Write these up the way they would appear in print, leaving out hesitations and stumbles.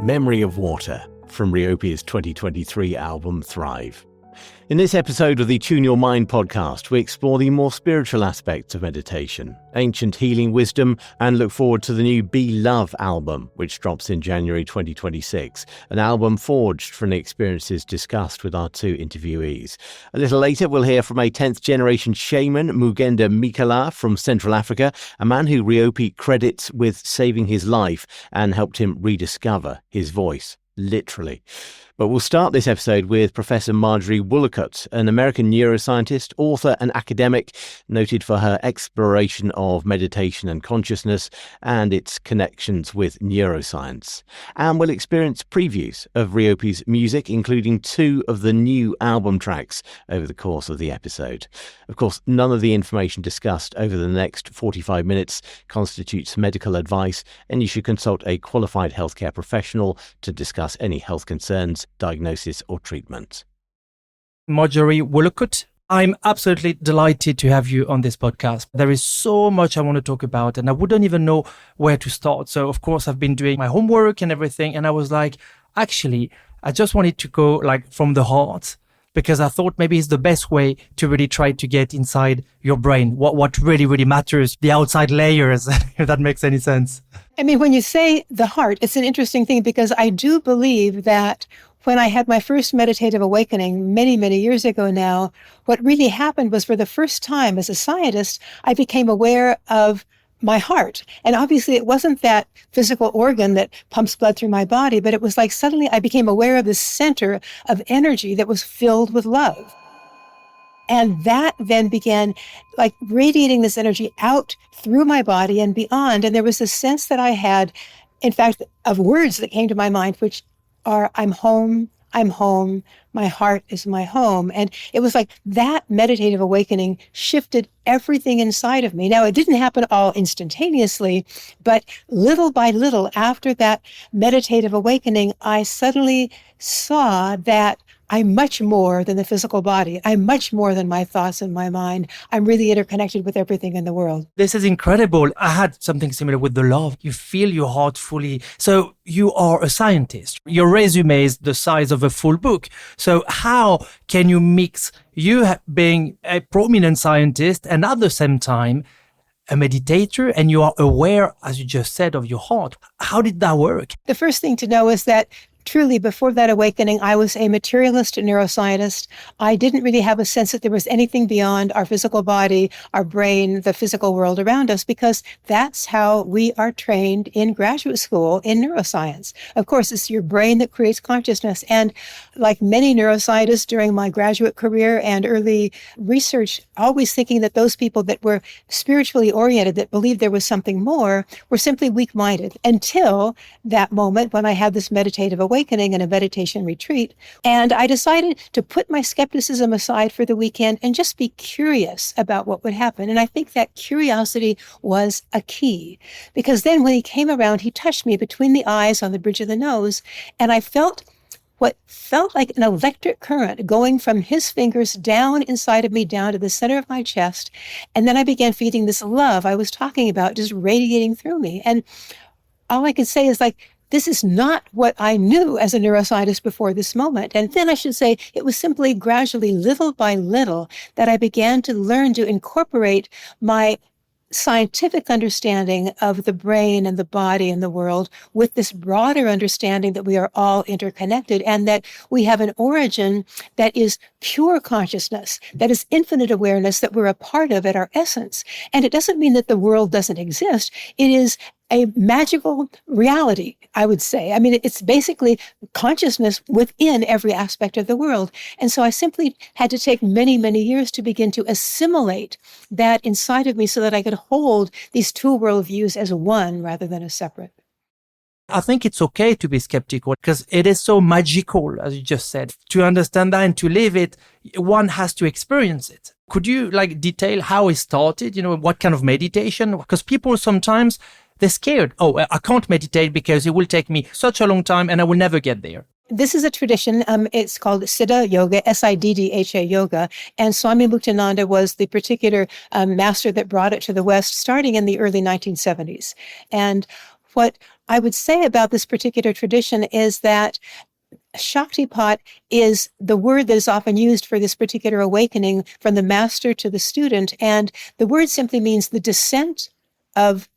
Memory of Water from RIOPY's 2023 album Thrive. In this episode of the Tune Your Mind podcast, we explore the more spiritual aspects of meditation, ancient healing wisdom, and look forward to the new Be Love album, which drops in January 2026, an album forged from the experiences discussed with our two interviewees. A little later, we'll hear from a 10th generation shaman, Moughenda Mikala from Central Africa, a man who RIOPY credits with saving his life and helped him rediscover his voice, literally. But we'll start this episode with Professor Marjorie Woollacott, an American neuroscientist, author and academic, noted for her exploration of meditation and consciousness and its connections with neuroscience. And we'll experience previews of RIOPY's music, including 2 of the new album tracks over the course of the episode. Of course, none of the information discussed over the next 45 minutes constitutes medical advice, and you should consult a qualified healthcare professional to discuss any health concerns, diagnosis or treatment. Marjorie Woollacott, I'm absolutely delighted to have you on this podcast. There is so much I want to talk about and I wouldn't even know where to start. So of course I've been doing my homework and everything, and I was like, actually, I just wanted to go like from the heart, because I thought maybe it's the best way to really try to get inside your brain, what really matters, the outside layers, if that makes any sense. I mean, when you say the heart, it's an interesting thing, because I do believe that when I had my first meditative awakening many years ago now, what really happened was, for the first time as a scientist, I became aware of my heart. And obviously it wasn't that physical organ that pumps blood through my body, but it was like suddenly I became aware of this center of energy that was filled with love. And that then began like radiating this energy out through my body and beyond. And there was a sense that I had, in fact, of words that came to my mind, which are, I'm home, my heart is my home. And it was like that meditative awakening shifted everything inside of me. Now, it didn't happen all instantaneously, but little by little after that meditative awakening, I suddenly saw that I'm much more than the physical body. I'm much more than my thoughts and my mind. I'm really interconnected with everything in the world. This is incredible. I had something similar with the love. You feel your heart fully. So you are a scientist. Your resume is the size of a full book. So how can you mix you being a prominent scientist and at the same time a meditator, and you are aware, as you just said, of your heart? How did that work? The first thing to know is that truly, before that awakening, I was a materialist neuroscientist. I didn't really have a sense that there was anything beyond our physical body, our brain, the physical world around us, because that's how we are trained in graduate school in neuroscience. Of course, it's your brain that creates consciousness. And like many neuroscientists during my graduate career and early research, always thinking that those people that were spiritually oriented, that believed there was something more, were simply weak-minded, until that moment when I had this meditative awakening and a meditation retreat. And I decided to put my skepticism aside for the weekend and just be curious about what would happen. And I think that curiosity was a key, because then when he came around, he touched me between the eyes on the bridge of the nose, and I felt what felt like an electric current going from his fingers down inside of me, down to the center of my chest. And then I began feeling this love I was talking about just radiating through me. And all I could say is like, this is not what I knew as a neuroscientist before this moment. And then I should say it was simply gradually, little by little, that I began to learn to incorporate my scientific understanding of the brain and the body and the world with this broader understanding that we are all interconnected, and that we have an origin that is pure consciousness, that is infinite awareness, that we're a part of at our essence. And it doesn't mean that the world doesn't exist. It is a magical reality, I would say. I mean, it's basically consciousness within every aspect of the world. And so I simply had to take many years to begin to assimilate that inside of me so that I could hold these two worldviews as one rather than as separate. I think it's okay to be skeptical because it is so magical, as you just said. To understand that and to live it, one has to experience it. Could you detail how it started? What kind of meditation? Because people sometimes, they're scared. Oh, I can't meditate because it will take me such a long time and I will never get there. This is a tradition. It's called Siddha Yoga, Siddha Yoga. And Swami Muktananda was the particular master that brought it to the West starting in the early 1970s. And what I would say about this particular tradition is that Shaktipat is the word that is often used for this particular awakening from the master to the student. And the word simply means the descent of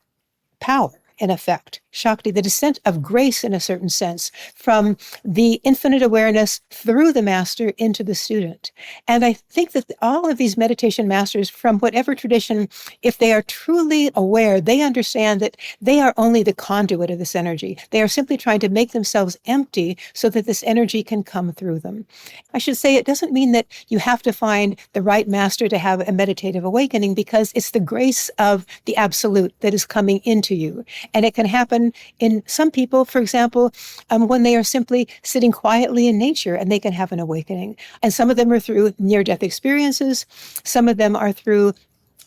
power, in effect. Shakti, the descent of grace in a certain sense, from the infinite awareness through the master into the student. And I think that all of these meditation masters, from whatever tradition, if they are truly aware, they understand that they are only the conduit of this energy. They are simply trying to make themselves empty so that this energy can come through them. I should say it doesn't mean that you have to find the right master to have a meditative awakening, because it's the grace of the absolute that is coming into you. And it can happen in some people, for example, when they are simply sitting quietly in nature and they can have an awakening. And some of them are through near-death experiences. Some of them are through,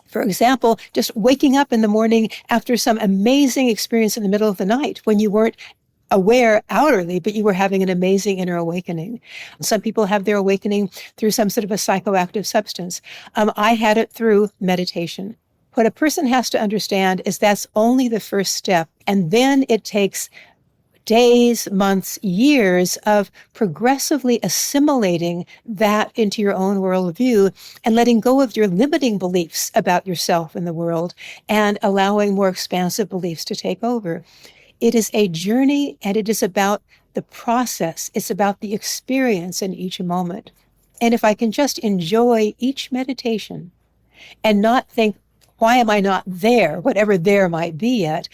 for example, just waking up in the morning after some amazing experience in the middle of the night when you weren't aware outwardly, but you were having an amazing inner awakening. Some people have their awakening through some sort of a psychoactive substance. I had it through meditation. What a person has to understand is that's only the first step. And then it takes days, months, years of progressively assimilating that into your own worldview and letting go of your limiting beliefs about yourself and the world and allowing more expansive beliefs to take over. It is a journey, and it is about the process. It's about the experience in each moment. And if I can just enjoy each meditation and not think, why am I not there, whatever there might be yet?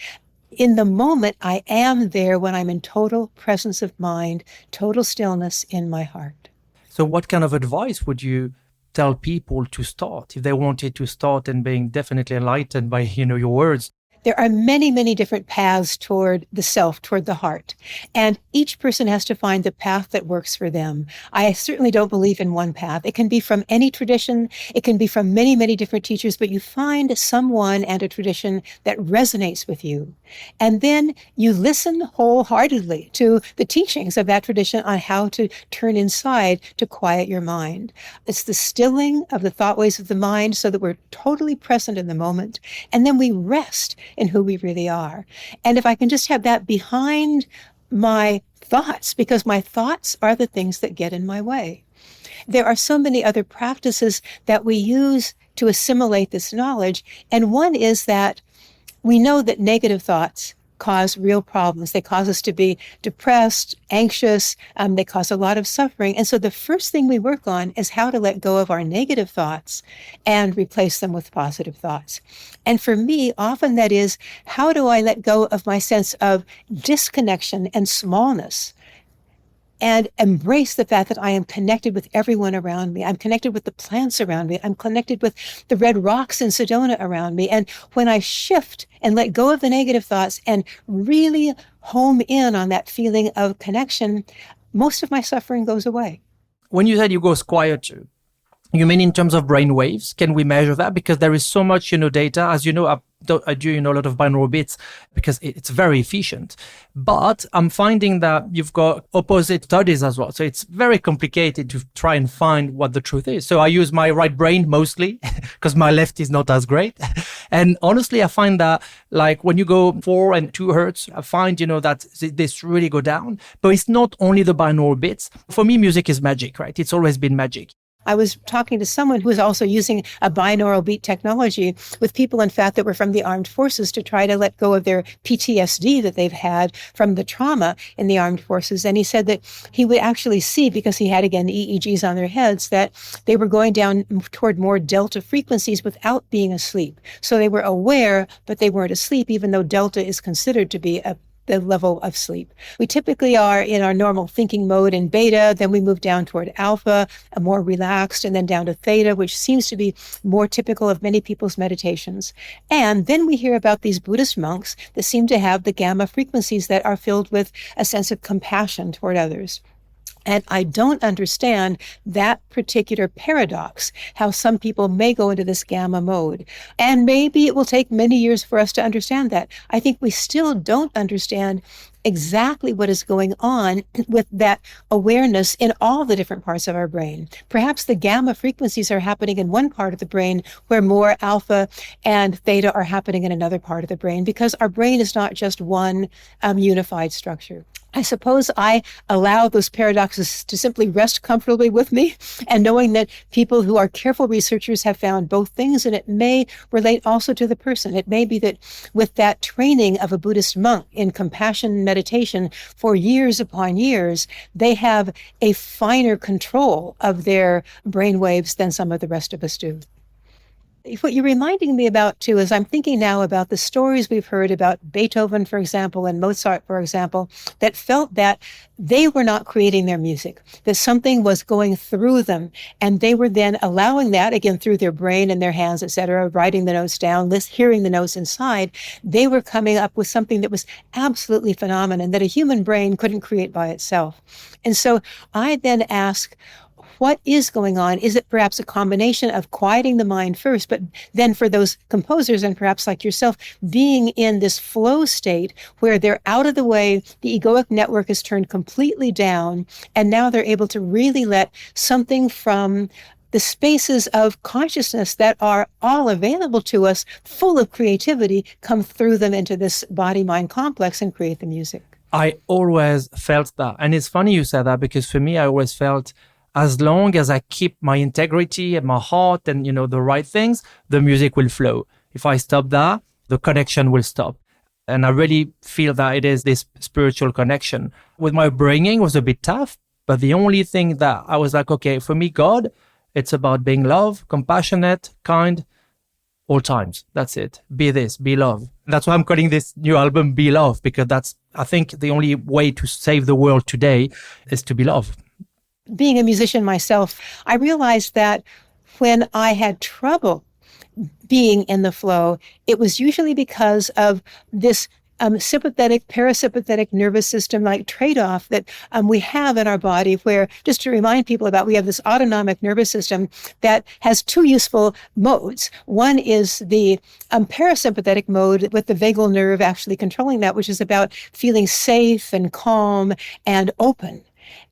In the moment, I am there when I'm in total presence of mind, total stillness in my heart. So what kind of advice would you tell people to start if they wanted to start and being definitely enlightened by, your words? There are many, many different paths toward the self, toward the heart. And each person has to find the path that works for them. I certainly don't believe in one path. It can be from any tradition. It can be from many, many different teachers, but you find someone and a tradition that resonates with you. And then you listen wholeheartedly to the teachings of that tradition on how to turn inside to quiet your mind. It's the stilling of the thought waves of the mind so that we're totally present in the moment. And then we rest in who we really are. And if I can just have that behind my thoughts, because my thoughts are the things that get in my way. There are so many other practices that we use to assimilate this knowledge. And one is that we know that negative thoughts cause real problems. They cause us to be depressed, anxious. They cause a lot of suffering. And so the first thing we work on is how to let go of our negative thoughts and replace them with positive thoughts. And for me, often that is, how do I let go of my sense of disconnection and smallness and embrace the fact that I am connected with everyone around me. I'm connected with the plants around me. I'm connected with the red rocks in Sedona around me. And when I shift and let go of the negative thoughts and really home in on that feeling of connection, most of my suffering goes away. When you said you go quieter, you mean in terms of brain waves? Can we measure that? Because there is so much, data. As you know, I do, a lot of binaural beats because it's very efficient. But I'm finding that you've got opposite studies as well. So it's very complicated to try and find what the truth is. So I use my right brain mostly because my left is not as great. And honestly, I find that like when you go 4 and 2 hertz, I find, that this really go down. But it's not only the binaural beats. For me, music is magic, right? It's always been magic. I was talking to someone who was also using a binaural beat technology with people, in fact, that were from the armed forces to try to let go of their PTSD that they've had from the trauma in the armed forces. And he said that he would actually see, because he had, again, EEGs on their heads, that they were going down toward more delta frequencies without being asleep. So they were aware, but they weren't asleep, even though delta is considered to be the level of sleep. We typically are in our normal thinking mode in beta, then we move down toward alpha, more relaxed, and then down to theta, which seems to be more typical of many people's meditations. And then we hear about these Buddhist monks that seem to have the gamma frequencies that are filled with a sense of compassion toward others. And I don't understand that particular paradox, how some people may go into this gamma mode. And maybe it will take many years for us to understand that. I think we still don't understand exactly what is going on with that awareness in all the different parts of our brain. Perhaps the gamma frequencies are happening in one part of the brain where more alpha and theta are happening in another part of the brain, because our brain is not just one unified structure. I suppose I allow those paradoxes to simply rest comfortably with me, and knowing that people who are careful researchers have found both things, and it may relate also to the person. It may be that with that training of a Buddhist monk in compassion meditation for years upon years, they have a finer control of their brainwaves than some of the rest of us do. What you're reminding me about, too, is I'm thinking now about the stories we've heard about Beethoven, for example, and Mozart, for example, that felt that they were not creating their music, that something was going through them, and they were then allowing that, again, through their brain and their hands, etc., writing the notes down, hearing the notes inside. They were coming up with something that was absolutely phenomenal, that a human brain couldn't create by itself. And so I then ask, what is going on? Is it perhaps a combination of quieting the mind first, but then for those composers, and perhaps like yourself, being in this flow state where they're out of the way, the egoic network is turned completely down, and now they're able to really let something from the spaces of consciousness that are all available to us, full of creativity, come through them into this body-mind complex and create the music. I always felt that. And it's funny you said that, because for me, I always felt as long as I keep my integrity and my heart and, the right things, the music will flow. If I stop that, the connection will stop. And I really feel that it is this spiritual connection. With my bringing, it was a bit tough, but the only thing that I was like, okay, for me, God, it's about being love, compassionate, kind, all times. That's it. Be this, be love. That's why I'm calling this new album Be Love, because that's, I think, the only way to save the world today is to be love. Being a musician myself, I realized that when I had trouble being in the flow, it was usually because of this sympathetic, parasympathetic nervous system like trade-off that we have in our body, where, just to remind people about, we have this autonomic nervous system that has two useful modes. One is the parasympathetic mode, with the vagal nerve actually controlling that, which is about feeling safe and calm and open.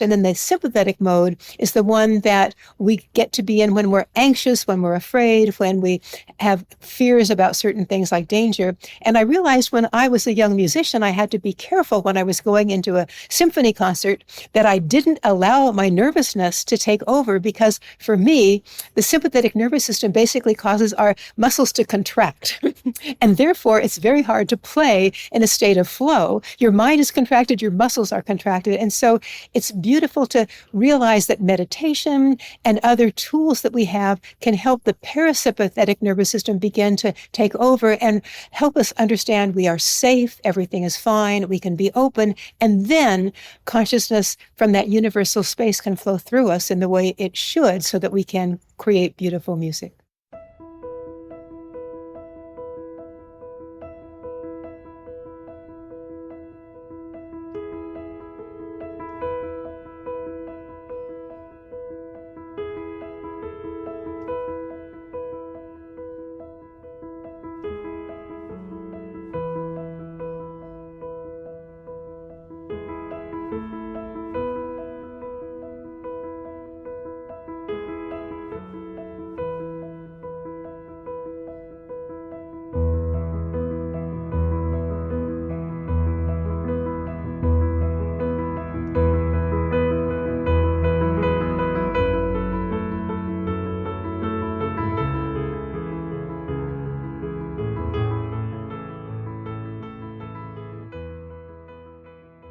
And then the sympathetic mode is the one that we get to be in when we're anxious, when we're afraid, when we have fears about certain things like danger. And I realized when I was a young musician, I had to be careful when I was going into a symphony concert that I didn't allow my nervousness to take over, because for me, the sympathetic nervous system basically causes our muscles to contract. And therefore, it's very hard to play in a state of flow. Your mind is contracted, your muscles are contracted. And so it's beautiful to realize that meditation and other tools that we have can help the parasympathetic nervous system begin to take over and help us understand we are safe, everything is fine, we can be open, and then consciousness from that universal space can flow through us in the way it should, so that we can create beautiful music.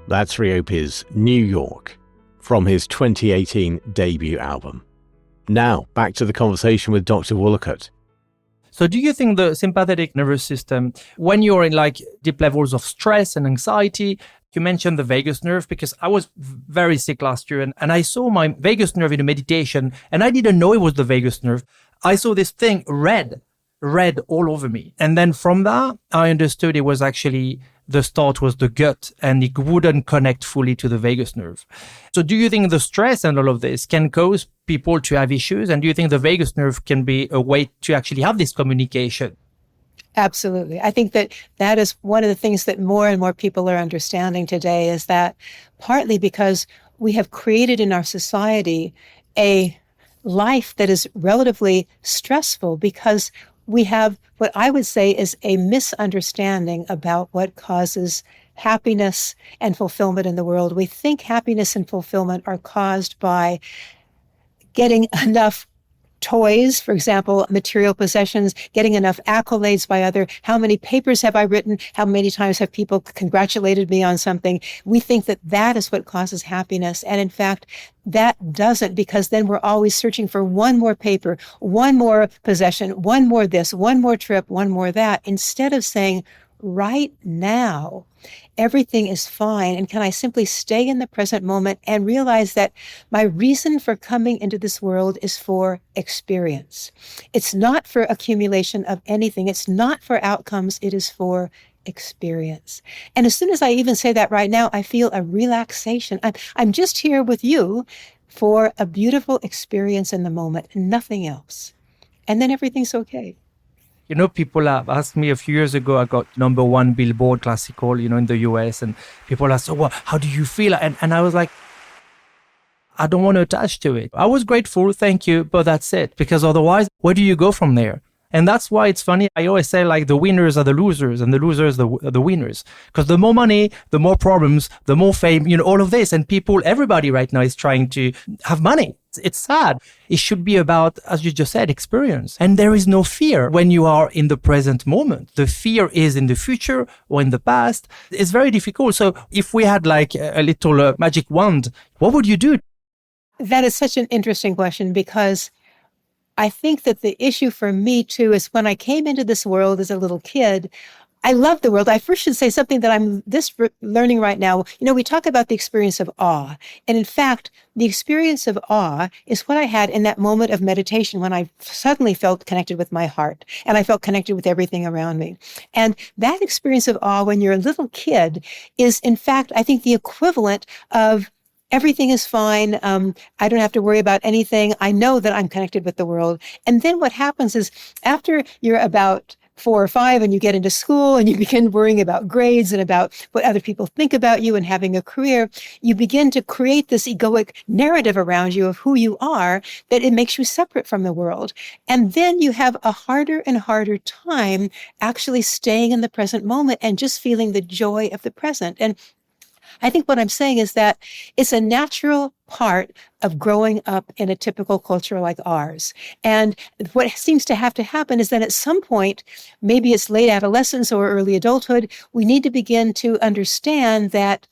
That's RIOPY's New York, from his 2018 debut album. Now, back to the conversation with Dr. Woollacott. So do you think the sympathetic nervous system, when you're in like deep levels of stress and anxiety, you mentioned the vagus nerve, because I was very sick last year and I saw my vagus nerve in a meditation, and I didn't know it was the vagus nerve. I saw this thing red all over me. And then from that, I understood it was actually the start was the gut and it wouldn't connect fully to the vagus nerve. So do you think the stress and all of this can cause people to have issues? And do you think the vagus nerve can be a way to actually have this communication? Absolutely. I think that is one of the things that more and more people are understanding today, is that partly because we have created in our society a life that is relatively stressful, because we have what I would say is a misunderstanding about what causes happiness and fulfillment in the world. We think happiness and fulfillment are caused by getting enough toys, for example, material possessions, getting enough accolades by other. How many papers have I written? How many times have people congratulated me on something? We think that that is what causes happiness. And in fact, that doesn't, because then we're always searching for one more paper, one more possession, one more this, one more trip, one more that, instead of saying, right now, everything is fine. And can I simply stay in the present moment and realize that my reason for coming into this world is for experience. It's not for accumulation of anything. It's not for outcomes. It is for experience. And as soon as I even say that right now, I feel a relaxation. I'm just here with you for a beautiful experience in the moment, nothing else. And then everything's okay. You know, people have asked me a few years ago, I got #1 Billboard classical, in the US, and people asked, well, how do you feel? And I was like, I don't want to attach to it. I was grateful, thank you, but that's it. Because otherwise, where do you go from there? And that's why it's funny. I always say, like, the winners are the losers and the losers are the winners. Because the more money, the more problems, the more fame, all of this. And everybody right now is trying to have money. It's sad. It should be about, as you just said, experience. And there is no fear when you are in the present moment. The fear is in the future or in the past. It's very difficult. So if we had like a little magic wand, what would you do? That is such an interesting question, because I think that the issue for me too is when I came into this world as a little kid, I love the world. I first should say something that I'm learning right now. We talk about the experience of awe. And in fact, the experience of awe is what I had in that moment of meditation when I suddenly felt connected with my heart and I felt connected with everything around me. And that experience of awe when you're a little kid is, in fact, I think the equivalent of everything is fine. I don't have to worry about anything. I know that I'm connected with the world. And then what happens is, after you're about 4 or 5 and you get into school and you begin worrying about grades and about what other people think about you and having a career, you begin to create this egoic narrative around you of who you are, that it makes you separate from the world. And then you have a harder and harder time actually staying in the present moment and just feeling the joy of the present. And I think what I'm saying is that it's a natural part of growing up in a typical culture like ours. And what seems to happen is that at some point, maybe it's late adolescence or early adulthood, we need to begin to understand that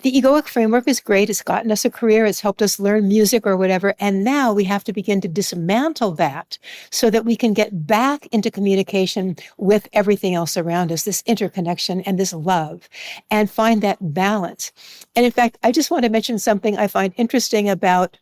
the egoic framework is great. It's gotten us a career. It's helped us learn music or whatever. And now we have to begin to dismantle that so that we can get back into communication with everything else around us, this interconnection and this love, and find that balance. And in fact, I just want to mention something I find interesting about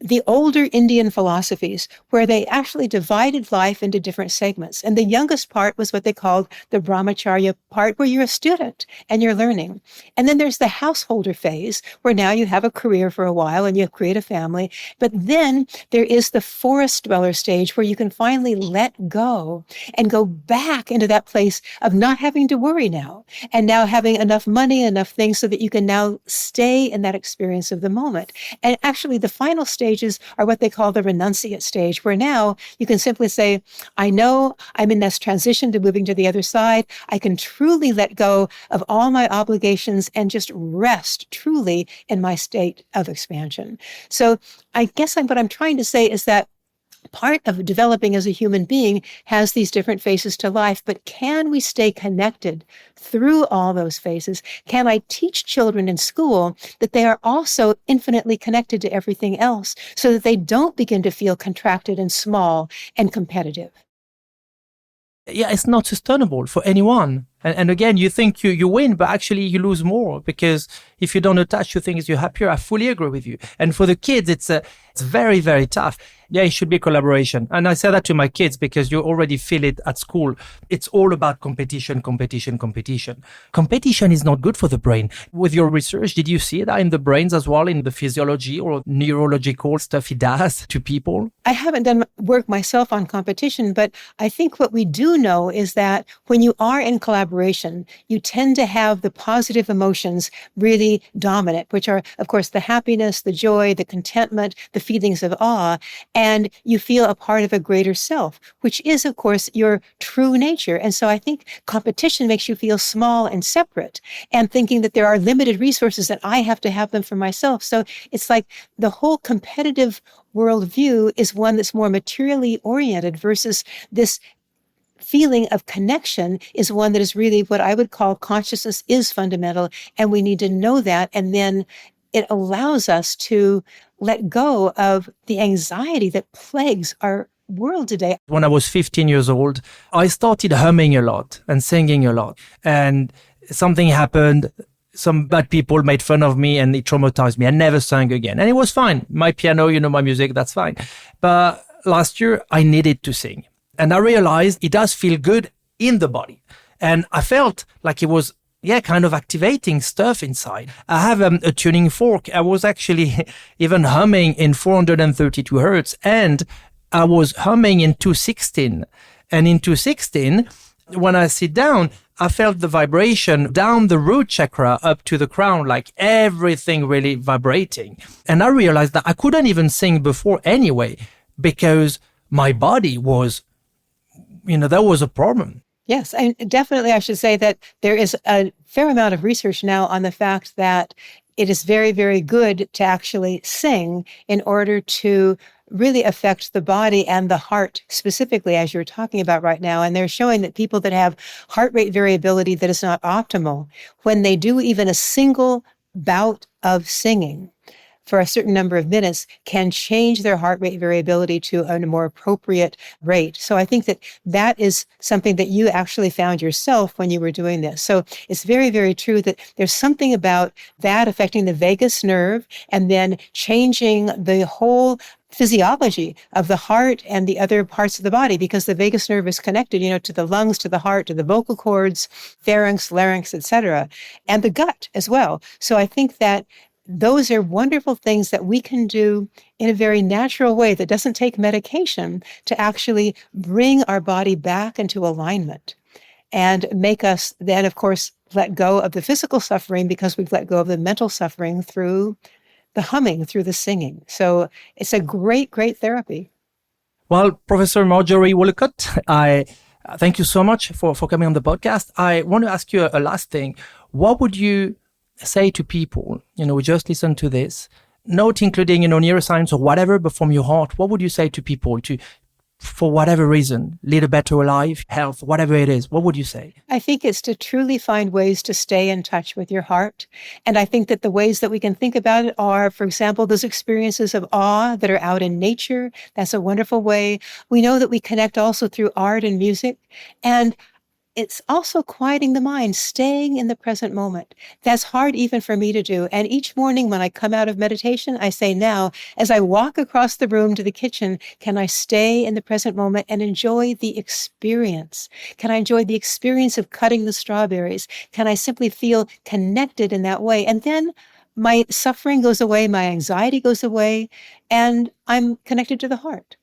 the older Indian philosophies, where they actually divided life into different segments. And the youngest part was what they called the brahmacharya part, where you're a student and you're learning. And then there's the householder phase, where now you have a career for a while and you create a family. But then there is the forest dweller stage, where you can finally let go and go back into that place of not having to worry now, and now having enough money, enough things, so that you can now stay in that experience of the moment. And actually, the final stages are what they call the renunciate stage, where now you can simply say, I know I'm in this transition to moving to the other side. I can truly let go of all my obligations and just rest truly in my state of expansion. So I guess what I'm trying to say is that part of developing as a human being has these different phases to life, but can we stay connected through all those phases? Can I teach children in school that they are also infinitely connected to everything else, so that they don't begin to feel contracted and small and competitive? Yeah, it's not sustainable for anyone. And again, you think you win, but actually you lose more, because if you don't attach to things, you're happier. I fully agree with you. And for the kids, it's very, very tough. Yeah, it should be collaboration. And I say that to my kids because you already feel it at school. It's all about competition, competition, competition. Competition is not good for the brain. With your research, did you see that in the brains as well, in the physiology or neurological stuff it does to people? I haven't done work myself on competition, but I think what we do know is that when you are in collaboration, you tend to have the positive emotions really dominant, which are, of course, the happiness, the joy, the contentment, the feelings of awe, and you feel a part of a greater self, which is, of course, your true nature. And so I think competition makes you feel small and separate, and thinking that there are limited resources and I have to have them for myself. So it's like the whole competitive worldview is one that's more materially oriented versus this feeling of connection is one that is really what I would call consciousness is fundamental. And we need to know that. And then it allows us to let go of the anxiety that plagues our world today. When I was 15 years old, I started humming a lot and singing a lot. And something happened. Some bad people made fun of me and it traumatized me. I never sang again. And it was fine. My piano, my music, that's fine. But last year, I needed to sing. And I realized it does feel good in the body. And I felt like it was, kind of activating stuff inside. I have a tuning fork. I was actually even humming in 432 hertz. And I was humming in 216. And in 216, when I sit down, I felt the vibration down the root chakra up to the crown, like everything really vibrating. And I realized that I couldn't even sing before anyway, because my body was, there was a problem. Yes, and definitely I should say that there is a fair amount of research now on the fact that it is very, very good to actually sing in order to really affect the body and the heart specifically, as you're talking about right now. And they're showing that people that have heart rate variability that is not optimal, when they do even a single bout of singing for a certain number of minutes, can change their heart rate variability to a more appropriate rate. So I think that is something that you actually found yourself when you were doing this. So it's very, very true that there's something about that affecting the vagus nerve and then changing the whole physiology of the heart and the other parts of the body, because the vagus nerve is connected, to the lungs, to the heart, to the vocal cords, pharynx, larynx, etc., and the gut as well. So I think that those are wonderful things that we can do in a very natural way that doesn't take medication to actually bring our body back into alignment and make us then, of course, let go of the physical suffering because we've let go of the mental suffering through the humming, through the singing. So it's a great, great therapy. Well, Professor Marjorie Woollacott, I thank you so much for coming on the podcast. I want to ask you a last thing. What would you say to people, who just listen to this, not including, neuroscience or whatever, but from your heart, what would you say to people to, for whatever reason, lead a better life, health, whatever it is? What would you say? I think it's to truly find ways to stay in touch with your heart. And I think that the ways that we can think about it are, for example, those experiences of awe that are out in nature. That's a wonderful way. We know that we connect also through art and music. And it's also quieting the mind, staying in the present moment. That's hard even for me to do. And each morning when I come out of meditation, I say, now, as I walk across the room to the kitchen, can I stay in the present moment and enjoy the experience? Can I enjoy the experience of cutting the strawberries? Can I simply feel connected in that way? And then my suffering goes away, my anxiety goes away, and I'm connected to the heart.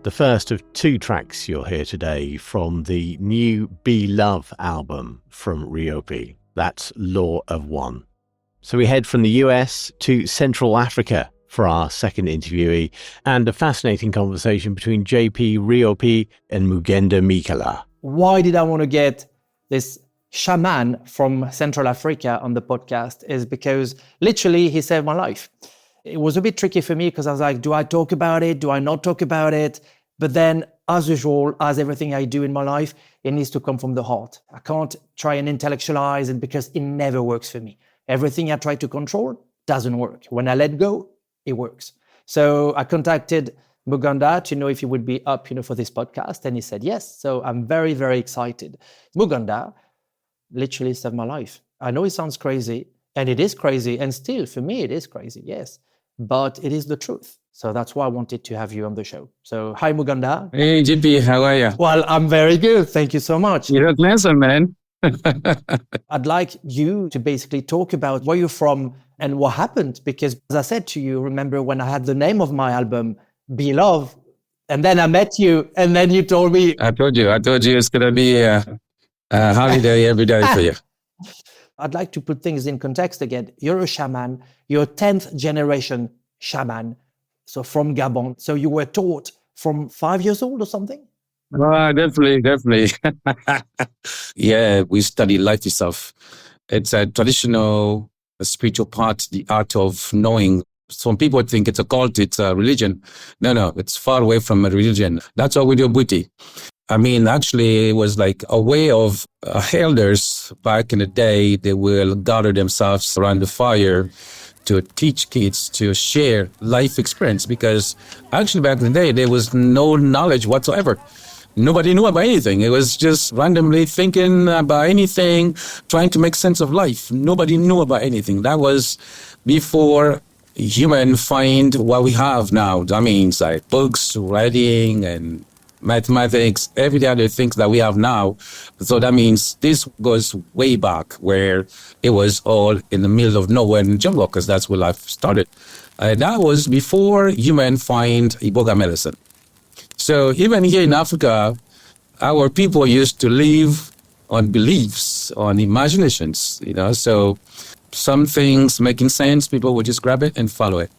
The first of two tracks you'll hear today from the new Be Love album from RIOPY. That's Law of One. So we head from the US to Central Africa for our second interviewee, and a fascinating conversation between JP RIOPY and Moughenda Mikala. Why did I want to get this shaman from Central Africa on the podcast is because literally he saved my life. It was a bit tricky for me because I was like, do I talk about it? Do I not talk about it? But then, as usual, as everything I do in my life, it needs to come from the heart. I can't try and intellectualize it because it never works for me. Everything I try to control doesn't work. When I let go, it works. So I contacted Moughenda to know if he would be up, for this podcast. And he said yes. So I'm very, very excited. Moughenda literally saved my life. I know it sounds crazy, and it is crazy. And still, for me, it is crazy, yes. But it is the truth. So that's why I wanted to have you on the show. So hi, Moughenda. Hey, GP, how are you? Well, I'm very good. Thank you so much. You look handsome, man. I'd like you to basically talk about where you're from and what happened. Because as I said to you, remember when I had the name of my album, Be Love, and then I met you, and then you told me... I told you it's going to be a holiday every day for you. I'd like to put things in context again. You're a shaman. You're a 10th generation shaman. So from Gabon. So you were taught from 5 years old or something? Definitely. Yeah, we study life itself. It's a traditional spiritual part, the art of knowing. Some people think it's a cult, it's a religion. No, it's far away from a religion. That's what we do, Booty. I mean, actually, it was like a way of elders back in the day. They will gather themselves around the fire to teach kids to share life experience, because actually back in the day, there was no knowledge whatsoever. Nobody knew about anything. It was just randomly thinking about anything, trying to make sense of life. Nobody knew about anything. That was before human find what we have now. That means like books, writing, and mathematics, every the other things that we have now. So that means this goes way back where it was all in the middle of nowhere in the jungle, because that's where life started. That was before human find Iboga medicine. So even here in Africa, our people used to live on beliefs, on imaginations, so some things making sense, people would just grab it and follow it.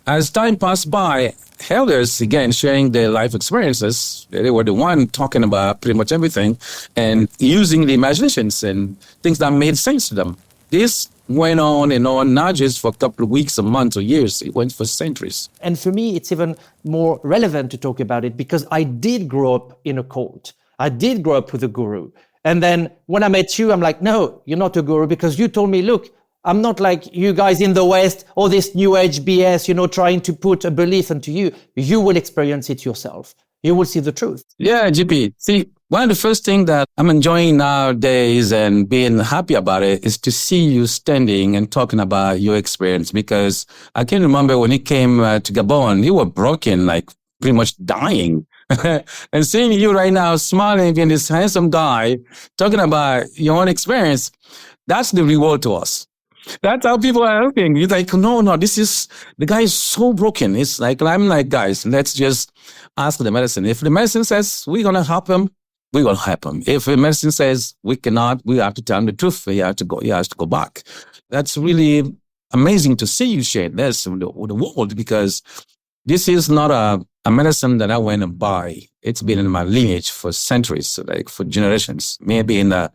As time passed by, elders, again, sharing their life experiences, they were the one talking about pretty much everything and using the imaginations and things that made sense to them. This went on and on, not just for a couple of weeks, a month, or years. It went for centuries. And for me, it's even more relevant to talk about it because I did grow up in a cult. I did grow up with a guru. And then when I met you, I'm like, no, you're not a guru, because you told me, look, I'm not like you guys in the West, all this new age BS, trying to put a belief into you. You will experience it yourself. You will see the truth. Yeah, GP. See, one of the first things that I'm enjoying nowadays and being happy about it is to see you standing and talking about your experience, because I can remember when you came to Gabon, you were broken, like pretty much dying. And seeing you right now smiling, being this handsome guy, talking about your own experience, that's the reward to us. That's how people are looking. You're like, no, the guy is so broken. It's like, I'm like, guys, let's just ask the medicine. If the medicine says we're going to help him, we're going to help him. If the medicine says we cannot, we have to tell him the truth. He has to go back. That's really amazing to see you share this with the world, because this is not a medicine that I went and buy. It's been in my lineage for centuries, like for generations. Maybe in a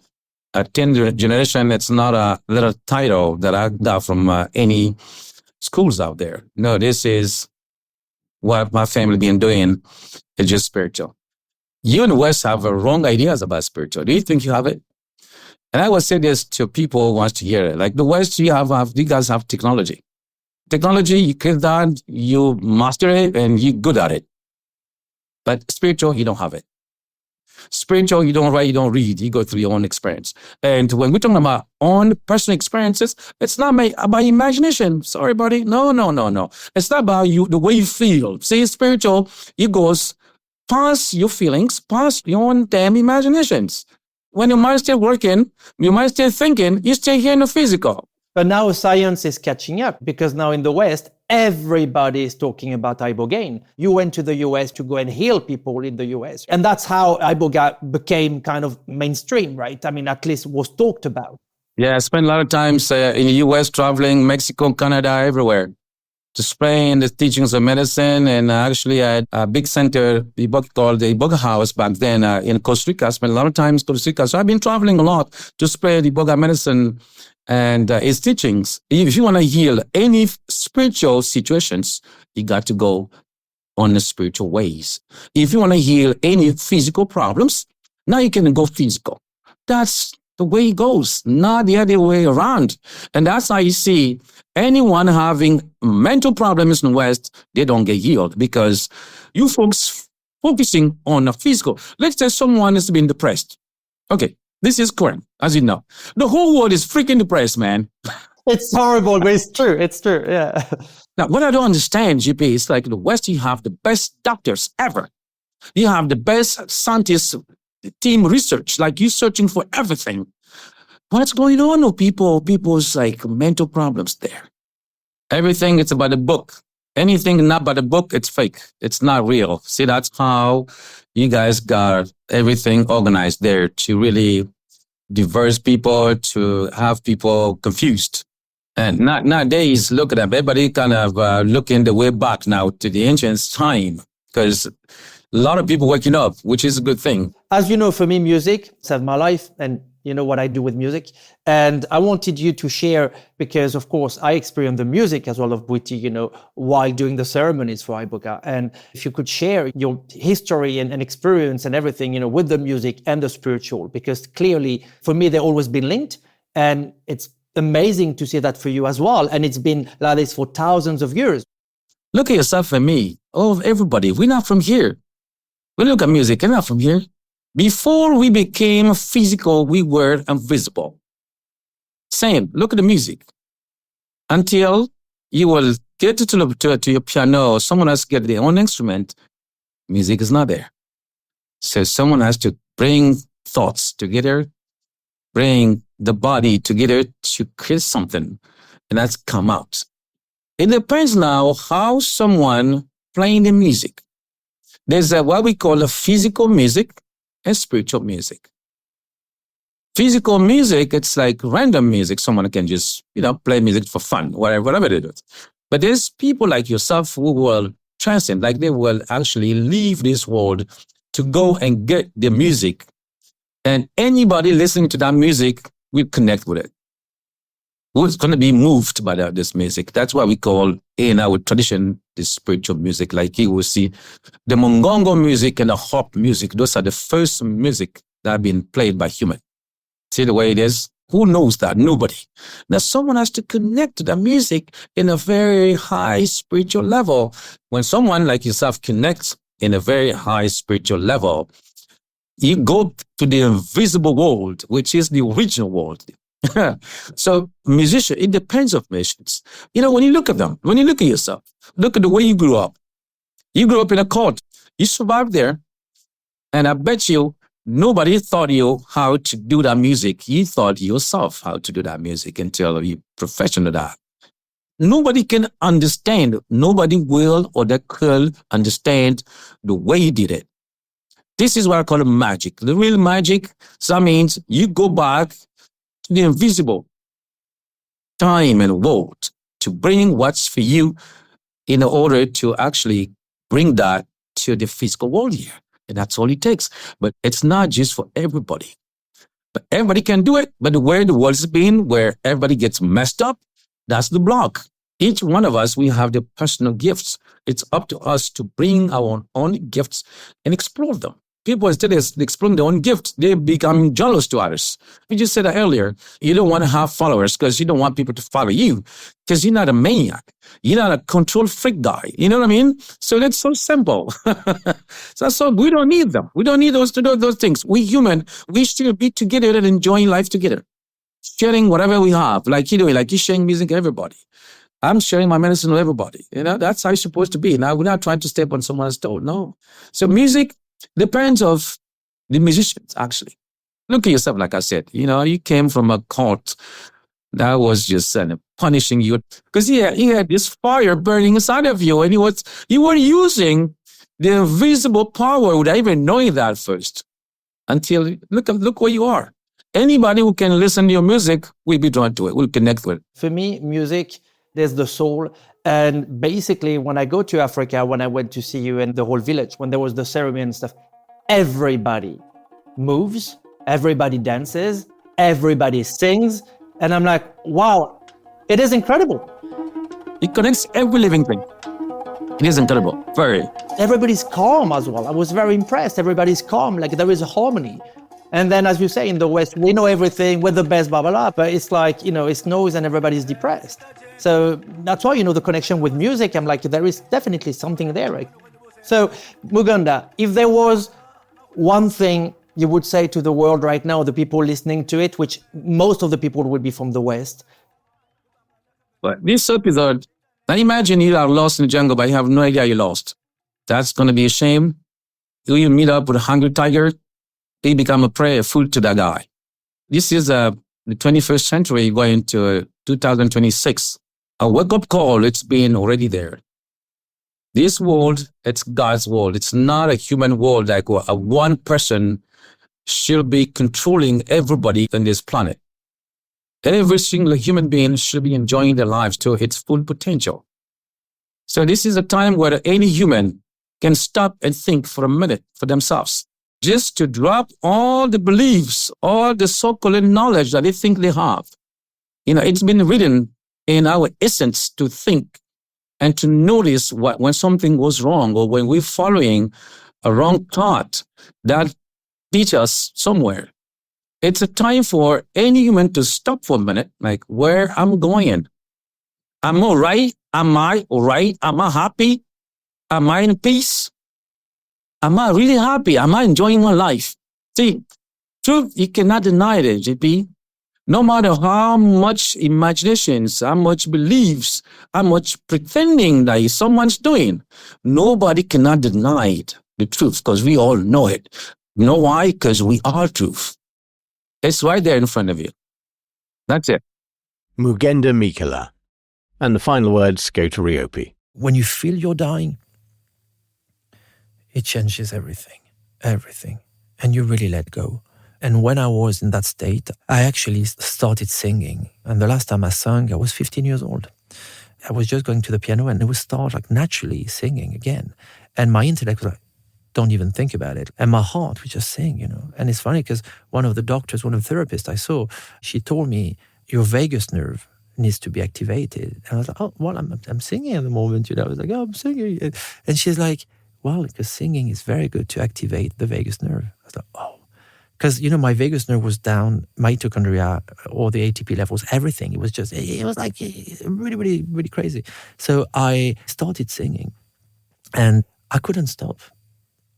10th generation, it's not a little title that I got from any schools out there. No, this is what my family been doing. It's just spiritual. You in the West have wrong ideas about spiritual. Do you think you have it? And I would say this to people who want to hear it. Like the West, you guys have technology. Technology, you get that, you master it, and you're good at it. But spiritual, you don't have it. Spiritual, you don't write, you don't read, you go through your own experience. And when we're talking about own personal experiences, it's not about imagination. Sorry, buddy. No. It's not about you, the way you feel. See, spiritual, it goes past your feelings, past your own damn imaginations. When your mind's still working, your mind's still thinking, you're still here in the physical. But now science is catching up, because now in the West, everybody is talking about ibogaine. You went to the US to go and heal people in the US. And that's how iboga became kind of mainstream, right? I mean, at least was talked about. Yeah, I spent a lot of times in the US traveling, Mexico, Canada, everywhere. to spread the teachings of medicine. And actually, I had a big center, the book called the Iboga House back then in Costa Rica. I spent a lot of time in Costa Rica. So I've been traveling a lot to spread the Iboga medicine and its teachings. If you want to heal any spiritual situations, you got to go on the spiritual ways. If you want to heal any physical problems, now you can go physical. That's the way it goes, not the other way around. And that's how you see anyone having mental problems in the West, they don't get healed because you folks focusing on the physical. Let's say someone has been depressed. Okay, this is current, as you know. The whole world is freaking depressed, man. It's horrible, but it's true. It's true, yeah. Now, what I don't understand, GP, is like in the West, you have the best doctors ever. You have the best scientists, team research, like you searching for everything. What's going on with people's like mental problems there? Everything is about the book. Anything not about the book, it's fake. It's not real. See, that's how you guys got everything organized there to really diverse people, to have people confused. And nowadays, look at them. Everybody kind of looking the way back now to the ancient time because a lot of people waking up, which is a good thing. As you know, for me, music saved my life, and you know what I do with music. And I wanted you to share because, of course, I experienced the music as well of Bwiti, you know, while doing the ceremonies for Iboga. And if you could share your history and experience and everything, you know, with the music and the spiritual, because clearly for me, they've always been linked. And it's amazing to see that for you as well. And it's been like this for thousands of years. Look at yourself and me. Oh, everybody. We're not from here. We look at music. We're not from here. Before we became physical, we were invisible. Same. Look at the music. Until you will get to your piano, or someone else get their own instrument, music is not there. So someone has to bring thoughts together, bring the body together to create something, and that's come out. It depends now how someone playing the music. There's what we call a physical music and spiritual music. Physical music, it's like random music. Someone can just, play music for fun, whatever they do. But there's people like yourself who will transcend, like they will actually leave this world to go and get the music. And anybody listening to that music will connect with it. Who's going to be moved by this music? That's what we call, in our tradition, the spiritual music. Like you will see the mongongo music and the harp music. Those are the first music that have been played by human. See the way it is? Who knows that? Nobody. Now, someone has to connect to the music in a very high spiritual level. When someone like yourself connects in a very high spiritual level, you go to the invisible world, which is the original world. So musician, it depends on musicians. When you look at them, when you look at yourself, look at the way you grew up. You grew up in a court. You survived there. And I bet you nobody taught you how to do that music. You taught yourself how to do that music until you professional that. Nobody can understand. Nobody will or they could understand the way you did it. This is what I call magic. The real magic, so that means you go back to the invisible time and world to bring what's for you in order to actually bring that to the physical world here. And that's all it takes. But it's not just for everybody. But everybody can do it. But where the world's been, where everybody gets messed up, that's the block. Each one of us, we have the personal gifts. It's up to us to bring our own gifts and explore them. People, instead of exploring their own gifts, they become jealous to others. We just said that earlier. You don't want to have followers because you don't want people to follow you because you're not a maniac. You're not a control freak guy. You know what I mean? So that's so simple. So we don't need them. We don't need those things. We human, we still be together and enjoying life together. Sharing whatever we have. Like you're sharing music with everybody. I'm sharing my medicine with everybody. That's how it's supposed to be. Now, we're not trying to step on someone's toe. No. So music depends of the musicians, actually. Look at yourself, like I said. You came from a cult that was just punishing you. Because he had this fire burning inside of you. And you were using the invisible power without even knowing that first. Until, look where you are. Anybody who can listen to your music will be drawn to it, will connect with it. For me, music there's the soul. And basically, when I go to Africa, when I went to see you in the whole village, when there was the ceremony and stuff, everybody moves, everybody dances, everybody sings. And I'm like, wow, it is incredible. It connects every living thing. It is incredible. Very. Everybody's calm as well. I was very impressed. Everybody's calm. Like there is a harmony. And then, as you say, in the West, we know everything, we're the best, blah, blah, blah. But it's like, it's noise and everybody's depressed. So that's why, the connection with music, I'm like, there is definitely something there. Right? So, Moughenda, if there was one thing you would say to the world right now, the people listening to it, which most of the people would be from the West. But this episode, now imagine you are lost in the jungle, but you have no idea you're lost. That's going to be a shame. You meet up with a hungry tiger, they become a prey, a food to that guy. This is the 21st century going to 2026. A wake-up call, it's been already there. This world, it's God's world. It's not a human world like a one person should be controlling everybody on this planet. Every single human being should be enjoying their lives to its full potential. So this is a time where any human can stop and think for a minute for themselves, just to drop all the beliefs, all the so-called knowledge that they think they have. It's been written in our essence to think and to notice when something goes wrong or when we're following a wrong thought that teach us somewhere. It's a time for any human to stop for a minute, like where I'm going. I'm all right? Am I all right? Am I happy? Am I in peace? Am I really happy? Am I enjoying my life? See, truth, you cannot deny it, JP. No matter how much imaginations, how much beliefs, how much pretending that someone's doing, nobody cannot deny it, the truth, because we all know it. You know why? Because we are truth. It's right there in front of you. That's it. Moughenda Mikala. And the final words go to RIOPY. When you feel you're dying, it changes everything. And you really let go. And when I was in that state, I actually started singing. And the last time I sang, I was 15 years old. I was just going to the piano and it would start like naturally singing again. And my intellect was like, don't even think about it. And my heart would just sing, And it's funny because one of the therapists I saw, she told me, your vagus nerve needs to be activated. And I was like, oh, well, I'm singing at the moment, I was like, oh, I'm singing. And she's like, well, because singing is very good to activate the vagus nerve. I was like, oh. Because, my vagus nerve was down, mitochondria, or the ATP levels, everything. It was like really, really, really crazy. So I started singing and I couldn't stop.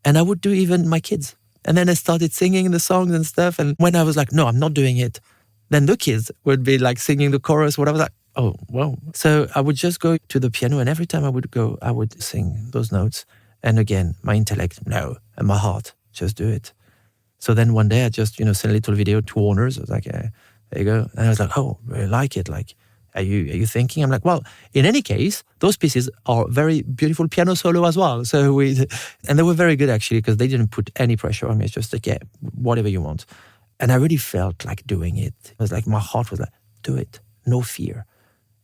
And I would do even my kids. And then I started singing the songs and stuff. And when I was like, no, I'm not doing it, then the kids would be like singing the chorus, whatever. Like, oh, wow. So I would just go to the piano. And every time I would go, I would sing those notes. And again, my intellect, no. And my heart, just do it. So then one day I just, sent a little video to owners. I was like, there you go. And I was like, oh, really like it. Like, are you thinking? I'm like, well, in any case, those pieces are very beautiful piano solo as well. And they were very good actually, because they didn't put any pressure on me. It's just like, yeah, whatever you want. And I really felt like doing it. It was like, my heart was like, do it, no fear.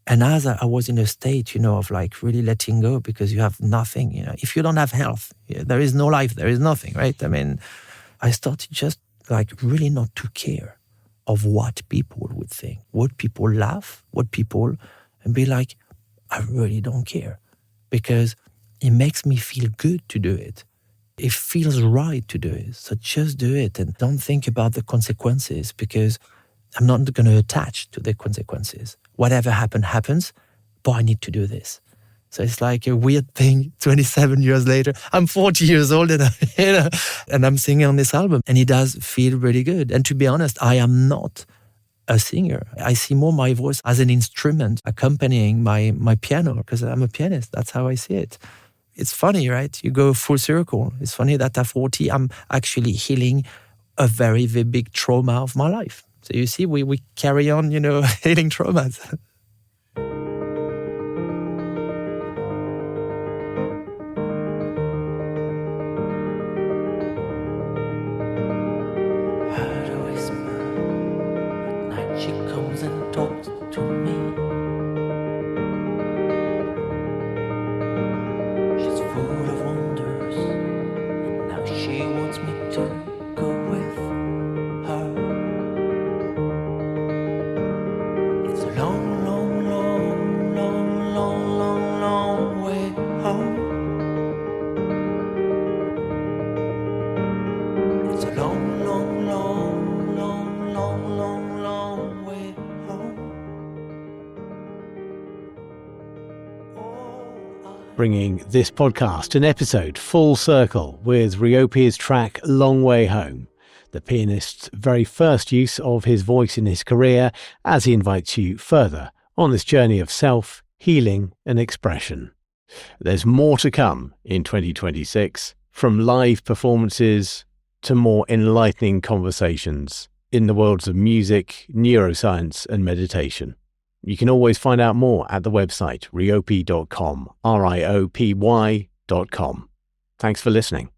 And as I was in a state, of like really letting go, because you have nothing, if you don't have health, there is no life, there is nothing, right? I mean, I started just like really not to care of what people would think, what people laugh, and be like, I really don't care, because it makes me feel good to do it. It feels right to do it. So just do it and don't think about the consequences, because I'm not going to attach to the consequences. Whatever happens, but I need to do this. So it's like a weird thing. 27 years later, I'm 40 years old and I'm singing on this album, and it does feel really good. And to be honest, I am not a singer. I see more my voice as an instrument accompanying my piano, because I'm a pianist. That's how I see it. It's funny, right? You go full circle. It's funny that at 40, I'm actually healing a very, very big trauma of my life. So you see, we carry on, healing traumas. She comes and talks to me. bringing this podcast an episode full circle with RIOPY's track Long Way Home, the pianist's very first use of his voice in his career, as he invites you further on this journey of self, healing and expression. There's more to come in 2026, from live performances to more enlightening conversations in the worlds of music, neuroscience and meditation. You can always find out more at the website riopy.com, RIOPY.com. Thanks for listening.